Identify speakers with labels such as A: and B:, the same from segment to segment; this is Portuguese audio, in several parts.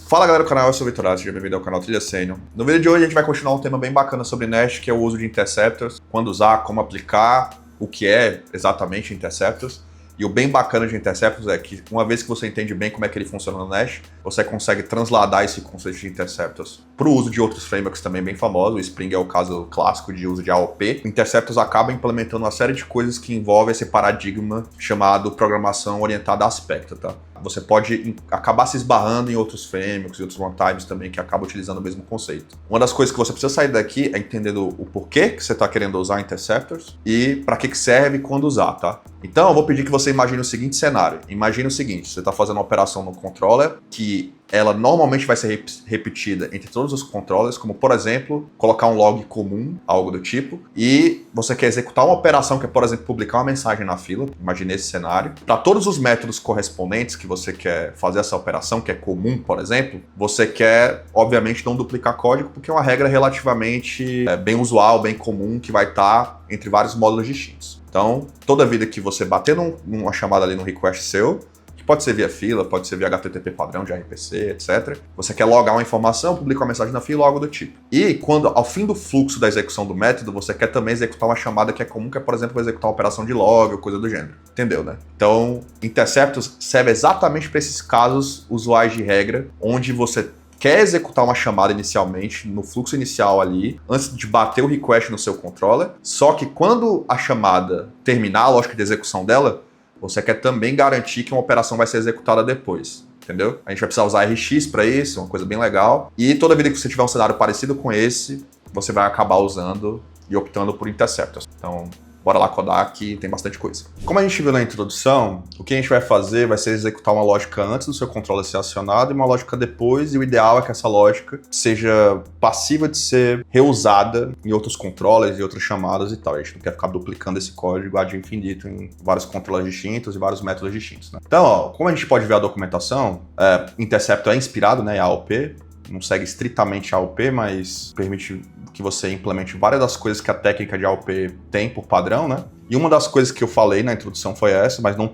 A: Fala galera do canal, eu sou o Vitor Ato, seja bem-vindo ao canal Trilha Sênior. No vídeo de hoje a gente vai continuar um tema bem bacana sobre Nest, que é o uso de interceptors, quando usar, como aplicar, o que é exatamente interceptors. E o bem bacana de interceptors é que uma vez que você entende bem como é que ele funciona no Nest, você consegue transladar esse conceito de interceptors para o uso de outros frameworks também bem famosos. O Spring é o caso clássico de uso de AOP. Interceptors acaba implementando uma série de coisas que envolvem esse paradigma chamado programação orientada a aspecto, tá? Você pode acabar se esbarrando em outros frameworks e outros runtimes também que acabam utilizando o mesmo conceito. Uma das coisas que você precisa sair daqui é entendendo o porquê que você está querendo usar interceptors e para que serve e quando usar, tá? Então eu vou pedir que você imagine o seguinte cenário. Imagine o seguinte, você está fazendo uma operação no controller que ela normalmente vai ser repetida entre todos os controllers, como por exemplo, colocar um log comum, algo do tipo, e você quer executar uma operação que é, por exemplo, publicar uma mensagem na fila, imagine esse cenário. Para todos os métodos correspondentes que você quer fazer essa operação, que é comum, por exemplo, você quer, obviamente, não duplicar código, porque é uma regra relativamente bem usual, bem comum, que vai estar entre vários módulos distintos. Então, toda vida que você bater numa chamada ali no request seu, pode ser via fila, pode ser via HTTP padrão de RPC, etc. Você quer logar uma informação, publicar uma mensagem na fila ou algo do tipo. E quando, ao fim do fluxo da execução do método, você quer também executar uma chamada que é comum, que é, por exemplo, executar uma operação de log ou coisa do gênero. Entendeu, né? Então, interceptors serve exatamente para esses casos usuais de regra, onde você quer executar uma chamada inicialmente, no fluxo inicial ali, antes de bater o request no seu controller, só que quando a chamada terminar a lógica de execução dela, você quer também garantir que uma operação vai ser executada depois, entendeu? A gente vai precisar usar RX para isso, uma coisa bem legal. E toda vida que você tiver um cenário parecido com esse, você vai acabar usando e optando por interceptors. Então, bora lá codar que tem bastante coisa. Como a gente viu na introdução, o que a gente vai fazer vai ser executar uma lógica antes do seu controller ser acionado e uma lógica depois, e o ideal é que essa lógica seja passível de ser reusada em outros controllers e outras chamadas e tal. A gente não quer ficar duplicando esse código ad infinito em vários controllers distintos e vários métodos distintos, né? Então, ó, como a gente pode ver a documentação, Interceptor é inspirado, né, em AOP, não segue estritamente AOP, mas permite que você implemente várias das coisas que a técnica de AOP tem por padrão, né? E uma das coisas que eu falei na introdução foi essa, mas não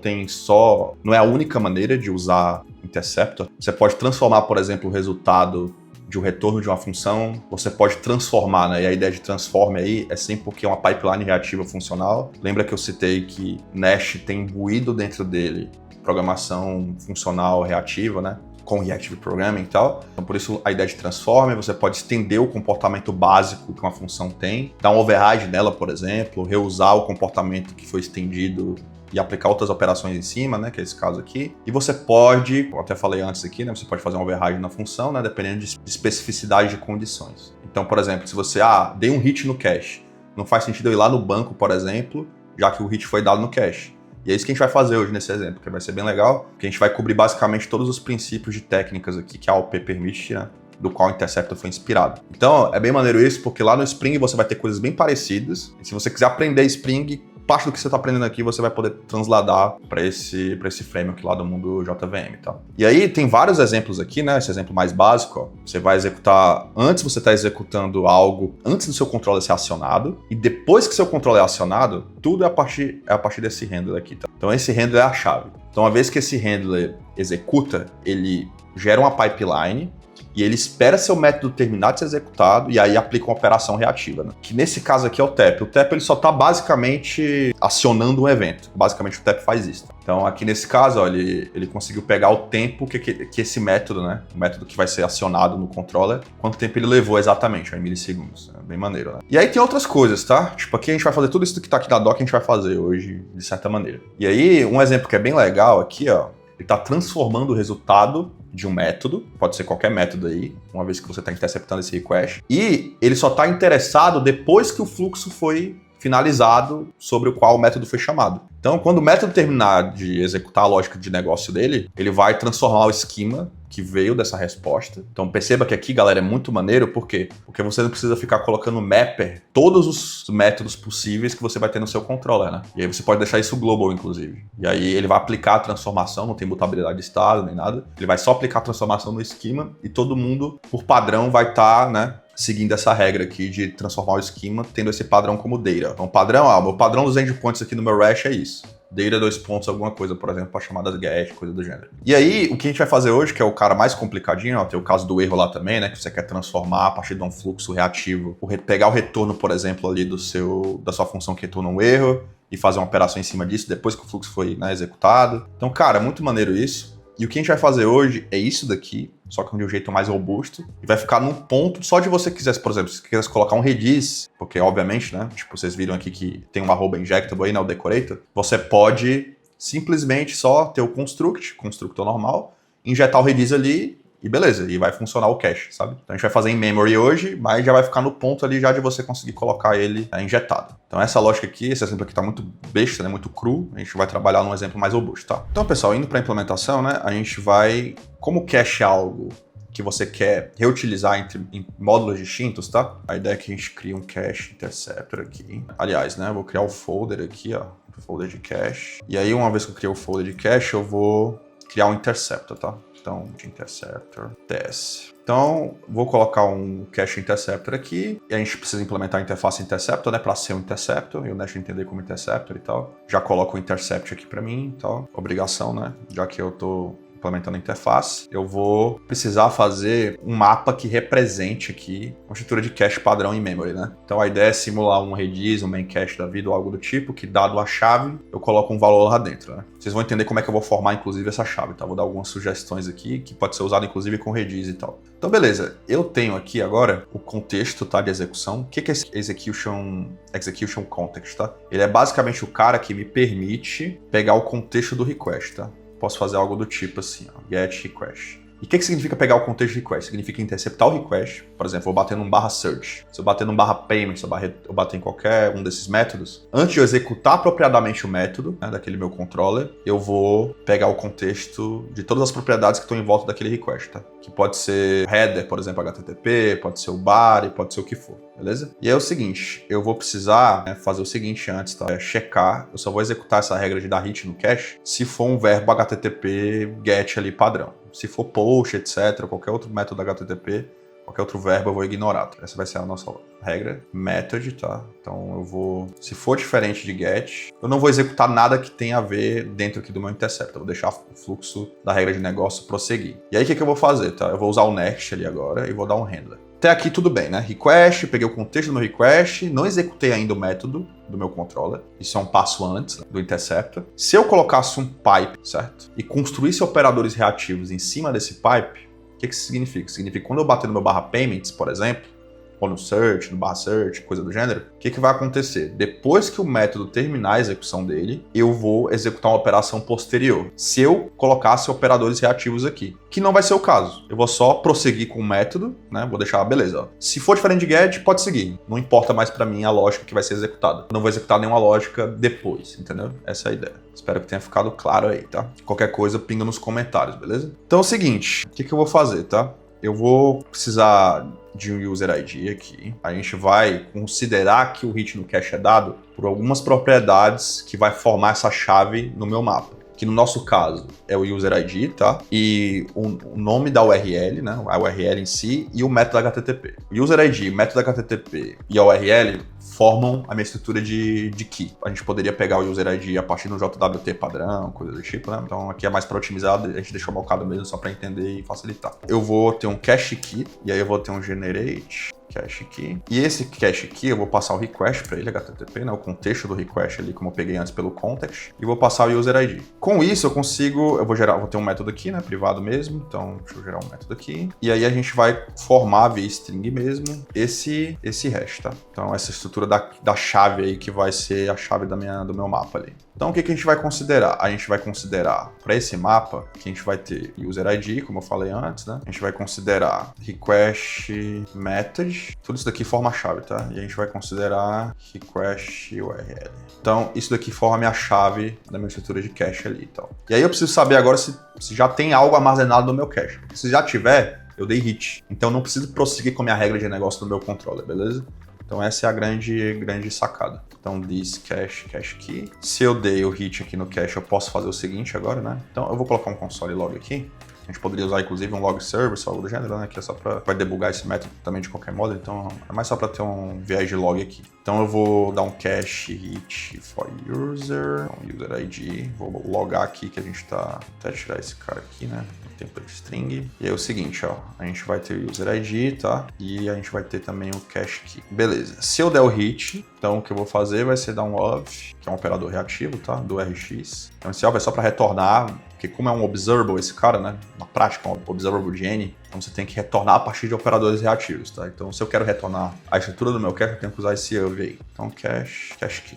A: é a única maneira de usar Interceptor. Você pode transformar, por exemplo, o resultado de um retorno de uma função, você pode transformar, né? E a ideia de transform aí é sempre porque é uma pipeline reativa funcional. Lembra que eu citei que Nest tem imbuído dentro dele programação funcional reativa, né? Com Reactive Programming e tal. Então, por isso, a ideia de Transformer, você pode estender o comportamento básico que uma função tem, dar um override nela, por exemplo, reusar o comportamento que foi estendido e aplicar outras operações em cima, né, que é esse caso aqui. E você pode, eu até falei antes aqui, né, você pode fazer um override na função, né, dependendo de especificidade de condições. Então, por exemplo, se você, dei um hit no cache, não faz sentido eu ir lá no banco, por exemplo, já que o hit foi dado no cache. E é isso que a gente vai fazer hoje nesse exemplo, que vai ser bem legal, porque a gente vai cobrir basicamente todos os princípios de técnicas aqui que a AOP permite, né, do qual o Interceptor foi inspirado. Então, é bem maneiro isso, porque lá no Spring você vai ter coisas bem parecidas, e se você quiser aprender Spring, parte do que você está aprendendo aqui você vai poder transladar para esse framework lá do mundo JVM e tal. E aí tem vários exemplos aqui, né? Esse exemplo mais básico, ó, você vai executar, antes você está executando algo antes do seu controller ser acionado, e depois que seu controller é acionado, tudo é a partir desse handler aqui, tá? Então esse handler é a chave. Então uma vez que esse handler executa, ele gera uma pipeline, e ele espera seu método terminar de ser executado e aí aplica uma operação reativa, né? Que nesse caso aqui é o TAP. O TAP ele só está basicamente acionando um evento. Basicamente o TAP faz isso. Então aqui nesse caso, ó, ele conseguiu pegar o tempo que esse método, né? O método que vai ser acionado no controller, quanto tempo ele levou exatamente, ó, em milissegundos. É bem maneiro, né? E aí tem outras coisas, tá? Tipo, aqui a gente vai fazer tudo isso que tá aqui na doc, a gente vai fazer hoje, de certa maneira. E aí, um exemplo que é bem legal aqui, ó, ele está transformando o resultado de um método, pode ser qualquer método aí, uma vez que você está interceptando esse request, e ele só está interessado depois que o fluxo foi finalizado sobre o qual o método foi chamado. Então, quando o método terminar de executar a lógica de negócio dele, ele vai transformar o esquema que veio dessa resposta. Então, perceba que aqui, galera, é muito maneiro, por quê? Porque você não precisa ficar colocando mapper todos os métodos possíveis que você vai ter no seu controller, né? E aí você pode deixar isso global, inclusive. E aí ele vai aplicar a transformação, não tem mutabilidade de estado nem nada. Ele vai só aplicar a transformação no esquema e todo mundo, por padrão, vai estar, né, seguindo essa regra aqui de transformar o esquema, tendo esse padrão como data. Então, o meu padrão dos endpoints aqui no meu Rash é isso. data dois pontos alguma coisa, por exemplo, para chamadas get, coisa do gênero. E aí, o que a gente vai fazer hoje, que é o cara mais complicadinho, ó, tem o caso do erro lá também, né, que você quer transformar a partir de um fluxo reativo, pegar o retorno, por exemplo, ali da sua função que retorna um erro e fazer uma operação em cima disso depois que o fluxo foi, né, executado. Então, cara, é muito maneiro isso. E o que a gente vai fazer hoje é isso daqui, só que de um jeito mais robusto. E vai ficar num ponto só de você quisesse, por exemplo, se você quisesse colocar um redis, porque obviamente, né, tipo, vocês viram aqui que tem um @injectable aí, né, o decorator, você pode simplesmente só ter o constructor normal, injetar o redis ali e beleza, e vai funcionar o cache, sabe? Então a gente vai fazer em memory hoje, mas já vai ficar no ponto ali já de você conseguir colocar ele injetado. Então essa lógica aqui, esse exemplo aqui tá muito besta, né, muito cru, a gente vai trabalhar num exemplo mais robusto, tá? Então, pessoal, indo para a implementação, né, a gente vai, como cache é algo que você quer reutilizar em módulos distintos, tá? A ideia é que a gente crie um cache interceptor aqui. Aliás, né, eu vou criar o folder aqui, ó, folder de cache. E aí, uma vez que eu criei o folder de cache, eu vou criar um interceptor, tá? Então, de interceptor, TS. Então, vou colocar um cache interceptor aqui, e a gente precisa implementar a interface interceptor, né, para ser um interceptor, e o Nest entender como interceptor e tal. Já coloco o intercept aqui para mim e tal, obrigação, né, já que eu tô implementando a interface, eu vou precisar fazer um mapa que represente aqui uma estrutura de cache padrão em memory, né? Então a ideia é simular um redis, um main cache da vida ou algo do tipo, que dado a chave, eu coloco um valor lá dentro, né? Vocês vão entender como é que eu vou formar, inclusive, essa chave, tá? Vou dar algumas sugestões aqui, que pode ser usado, inclusive, com redis e tal. Então, beleza. Eu tenho aqui agora o contexto, tá, de execução. O que é esse execution context, tá? Ele é basicamente o cara que me permite pegar o contexto do request, tá? Posso fazer algo do tipo assim, ó, get request. E o que significa pegar o contexto de request? Significa interceptar o request. Por exemplo, eu vou bater num /search. Se eu bater num /payment, se eu bater em qualquer um desses métodos, antes de eu executar apropriadamente o método, né, daquele meu controller, eu vou pegar o contexto de todas as propriedades que estão em volta daquele request, tá? Que pode ser header, por exemplo, HTTP, pode ser o body, pode ser o que for, beleza? E aí é o seguinte, eu vou precisar, né, fazer o seguinte antes, tá? É checar, eu só vou executar essa regra de dar hit no cache se for um verbo HTTP get ali padrão. Se for post, etc., qualquer outro método HTTP, qualquer outro verbo eu vou ignorar. Essa vai ser a nossa regra. Method, tá? Então eu vou... Se for diferente de get, eu não vou executar nada que tenha a ver dentro aqui do meu interceptor. Eu vou deixar o fluxo da regra de negócio prosseguir. E aí o que eu vou fazer, tá? Eu vou usar o next ali agora e vou dar um handler. Até aqui tudo bem, né? Request, peguei o contexto do meu request, não executei ainda o método do meu controller. Isso é um passo antes do interceptor. Se eu colocasse um pipe, certo? E construísse operadores reativos em cima desse pipe, o que isso significa? Significa que quando eu bater no meu /payments, por exemplo, ou no search, no /search, coisa do gênero, o que vai acontecer? Depois que o método terminar a execução dele, eu vou executar uma operação posterior. Se eu colocasse operadores reativos aqui, que não vai ser o caso. Eu vou só prosseguir com o método, né? Vou deixar, beleza. Ó. Se for diferente de get, pode seguir. Não importa mais para mim a lógica que vai ser executada. Eu não vou executar nenhuma lógica depois, entendeu? Essa é a ideia. Espero que tenha ficado claro aí, tá? Qualquer coisa, pinga nos comentários, beleza? Então é o seguinte, o que eu vou fazer, tá? Eu vou precisar de um user ID aqui. A gente vai considerar que o hit no cache é dado por algumas propriedades que vai formar essa chave no meu mapa. Que no nosso caso é o user ID, tá? E o nome da URL, né? A URL em si e o método HTTP. O user ID, o método HTTP e a URL formam a minha estrutura de key. A gente poderia pegar o user ID a partir do JWT padrão, coisa do tipo, né? Então aqui é mais para otimizar, a gente deixou marcado mesmo só para entender e facilitar. Eu vou ter um cache key e aí eu vou ter um generate cache key. E esse cache key eu vou passar o request para ele, HTTP, né? O contexto do request ali, como eu peguei antes pelo context, e vou passar o user ID. Com isso eu consigo, vou ter um método aqui, né? Privado mesmo, então deixa eu gerar um método aqui. E aí a gente vai formar via string mesmo esse hash, tá? Então essa estrutura da chave aí que vai ser a chave do meu mapa ali. Então o que a gente vai considerar? A gente vai considerar para esse mapa que a gente vai ter user ID, como eu falei antes, né? A gente vai considerar request method, tudo isso daqui forma a chave, tá? E a gente vai considerar request URL. Então isso daqui forma a minha chave da minha estrutura de cache ali e tal. E aí eu preciso saber agora se já tem algo armazenado no meu cache. Se já tiver, eu dei hit. Então não preciso prosseguir com a minha regra de negócio do meu controller, beleza? Então essa é a grande sacada. Então this cache key. Se eu dei o hit aqui no cache, eu posso fazer o seguinte agora, né? Então eu vou colocar um console log aqui. A gente poderia usar inclusive um log service ou algo do gênero, né? Que é só para debugar esse método também de qualquer modo. Então é mais só para ter um viés de log aqui. Então eu vou dar um cache hit for user, user ID, vou logar aqui que a gente tá, até tirar esse cara aqui, né? Template string. E aí é o seguinte, ó, a gente vai ter o user ID, tá? E a gente vai ter também o cache key. Beleza. Se eu der o hit, então o que eu vou fazer vai ser dar um of, que é um operador reativo, tá? Do RX. Então esse of é só para retornar, porque como é um observable esse cara, né? Na prática é um observable de N, então você tem que retornar a partir de operadores reativos, tá? Então se eu quero retornar a estrutura do meu cache, eu tenho que usar esse of aí. Então cache key.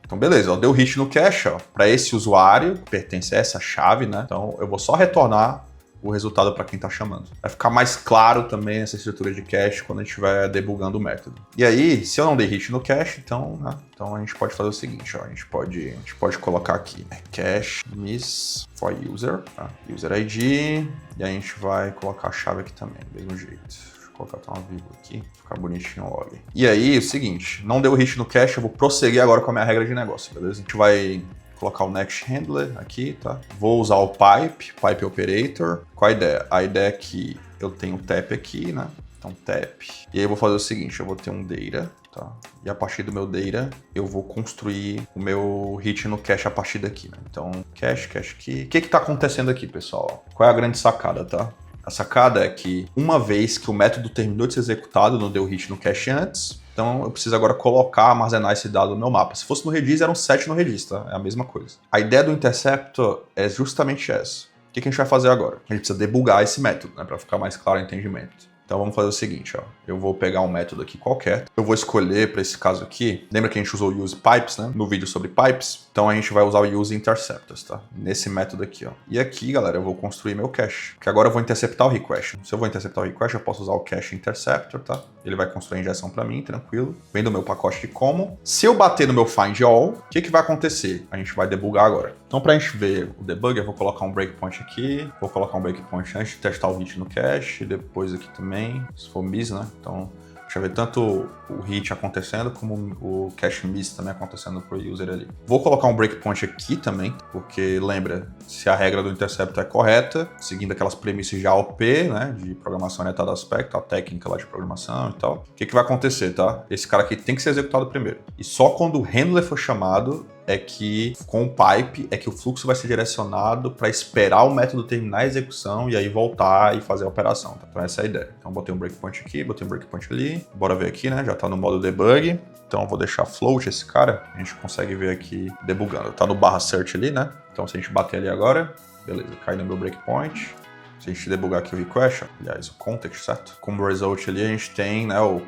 A: Então, beleza, ó, deu hit no cache, ó, para esse usuário, que pertence a essa chave, né? Então, eu vou só retornar o resultado para quem está chamando. Vai ficar mais claro também essa estrutura de cache quando a gente estiver debugando o método. E aí, se eu não dei hit no cache, então, né, então a gente pode fazer o seguinte, ó, a gente pode colocar aqui, né, cache miss for user, tá? User ID, e a gente vai colocar a chave aqui também, do mesmo jeito. Vou colocar até uma vírgula aqui, ficar bonitinho o log. E aí, o seguinte, não deu hit no cache, eu vou prosseguir agora com a minha regra de negócio, beleza? A gente vai colocar o next handler aqui, tá? Vou usar o pipe operator. Qual a ideia? A ideia é que eu tenho um tap aqui, né? Então tap. E aí eu vou fazer o seguinte, eu vou ter um data, tá? E a partir do meu data, eu vou construir o meu hit no cache a partir daqui, né? Então cache key. O que tá acontecendo aqui, pessoal? Qual é a grande sacada, tá? A sacada é que uma vez que o método terminou de ser executado, não deu hit no cache antes, então eu preciso agora armazenar esse dado no meu mapa. Se fosse no Redis, eram 7 no Redis, tá? É a mesma coisa. A ideia do interceptor é justamente essa. O que a gente vai fazer agora? A gente precisa debugar esse método, né? Para ficar mais claro o entendimento. Então vamos fazer o seguinte, ó. Eu vou pegar um método aqui qualquer. Eu vou escolher para esse caso aqui. Lembra que a gente usou o use pipes, né? No vídeo sobre pipes. Então a gente vai usar o use interceptors, tá? Nesse método aqui, ó. E aqui, galera, eu vou construir meu cache. Que agora eu vou interceptar o request. Se eu vou interceptar o request, eu posso usar o cache interceptor, tá? Ele vai construir a injeção para mim, tranquilo. Vem do meu pacote de common. Se eu bater no meu find all, o que vai acontecer? A gente vai debugar agora. Então pra gente ver o debug, eu vou colocar um breakpoint aqui. Vou colocar um breakpoint antes de testar o hit no cache. Depois aqui também, se for miss, né? Então, deixa eu ver tanto o hit acontecendo como o cache miss também acontecendo pro user ali. Vou colocar um breakpoint aqui também, porque lembra, se a regra do interceptor é correta, seguindo aquelas premissas de AOP, né, de programação orientada a aspecto, a técnica lá de programação e tal, o que vai acontecer, tá? Esse cara aqui tem que ser executado primeiro. E só quando o handler for chamado, é que com o pipe, é que o fluxo vai ser direcionado para esperar o método terminar a execução e aí voltar e fazer a operação. Tá? Então essa é a ideia. Então botei um breakpoint aqui, botei um breakpoint ali. Bora ver aqui, né? Já tá no modo debug. Então vou deixar float esse cara. A gente consegue ver aqui debugando. Tá no /search ali, né? Então se a gente bater ali agora, beleza, cai no meu breakpoint. Se a gente debugar aqui o request, aliás, o context, certo? Como result ali, a gente tem, né, o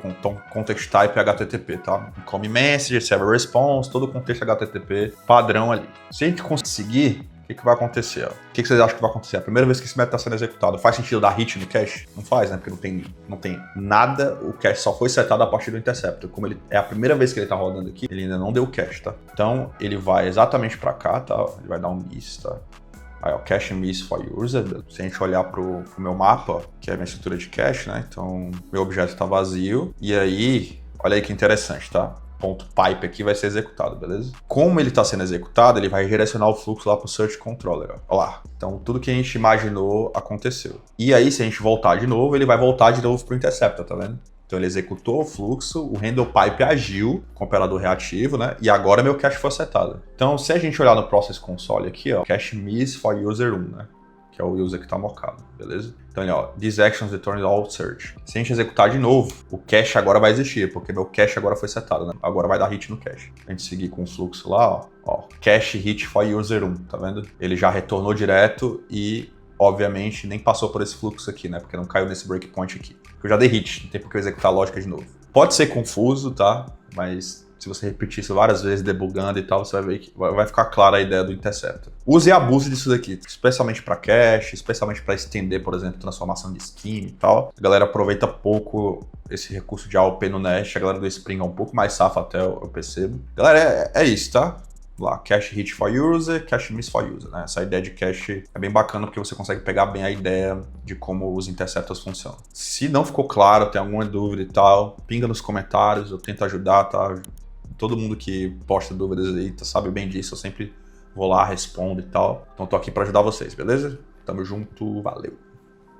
A: context type HTTP, tá? Come message, server response, todo o contexto HTTP padrão ali. Se a gente conseguir, o que vai acontecer? O que vocês acham que vai acontecer? A primeira vez que esse método está sendo executado, faz sentido dar hit no cache? Não faz, né? Porque não tem nada, o cache só foi setado a partir do interceptor. Como ele é a primeira vez que ele está rodando aqui, ele ainda não deu cache, tá? Então, ele vai exatamente para cá, tá? Ele vai dar um miss, tá? Aí, ó, cache miss for user. Se a gente olhar pro meu mapa, que é a minha estrutura de cache, né? Então, meu objeto está vazio. E aí, olha aí que interessante, tá? Ponto pipe aqui vai ser executado, beleza? Como ele está sendo executado, ele vai direcionar o fluxo lá pro search controller, ó. Olha lá. Então, tudo que a gente imaginou aconteceu. E aí, se a gente voltar de novo, ele vai voltar de novo pro interceptor, tá vendo? Então ele executou o fluxo, o handle pipe agiu com o operador reativo, né? E agora meu cache foi setado. Então, se a gente olhar no process console aqui, ó, cache miss for user 1, né? Que é o user que está mocado, beleza? Então, ó, these actions return all search. Se a gente executar de novo, o cache agora vai existir, porque meu cache agora foi setado, né? Agora vai dar hit no cache. A gente seguir com o fluxo lá, ó, cache hit for user 1, tá vendo? Ele já retornou direto e, obviamente, nem passou por esse fluxo aqui, né? Porque não caiu nesse breakpoint aqui. Eu já dei hit, não tem por que eu executar a lógica de novo. Pode ser confuso, tá? Mas se você repetir isso várias vezes, debugando e tal, você vai ver que vai ficar clara a ideia do interceptor. Use e abuse disso daqui, especialmente para cache, especialmente para estender, por exemplo, transformação de schema e tal. A galera aproveita pouco esse recurso de AOP no Nest, a galera do Spring é um pouco mais safa até, eu percebo. Galera, é isso, tá? Lá, cache hit for user, cache miss for user, né? Essa ideia de cache é bem bacana porque você consegue pegar bem a ideia de como os interceptors funcionam. Se não ficou claro, tem alguma dúvida e tal, pinga nos comentários, eu tento ajudar, tá? Todo mundo que posta dúvidas aí sabe bem disso, eu sempre vou lá, respondo e tal. Então tô aqui para ajudar vocês, beleza? Tamo junto, valeu!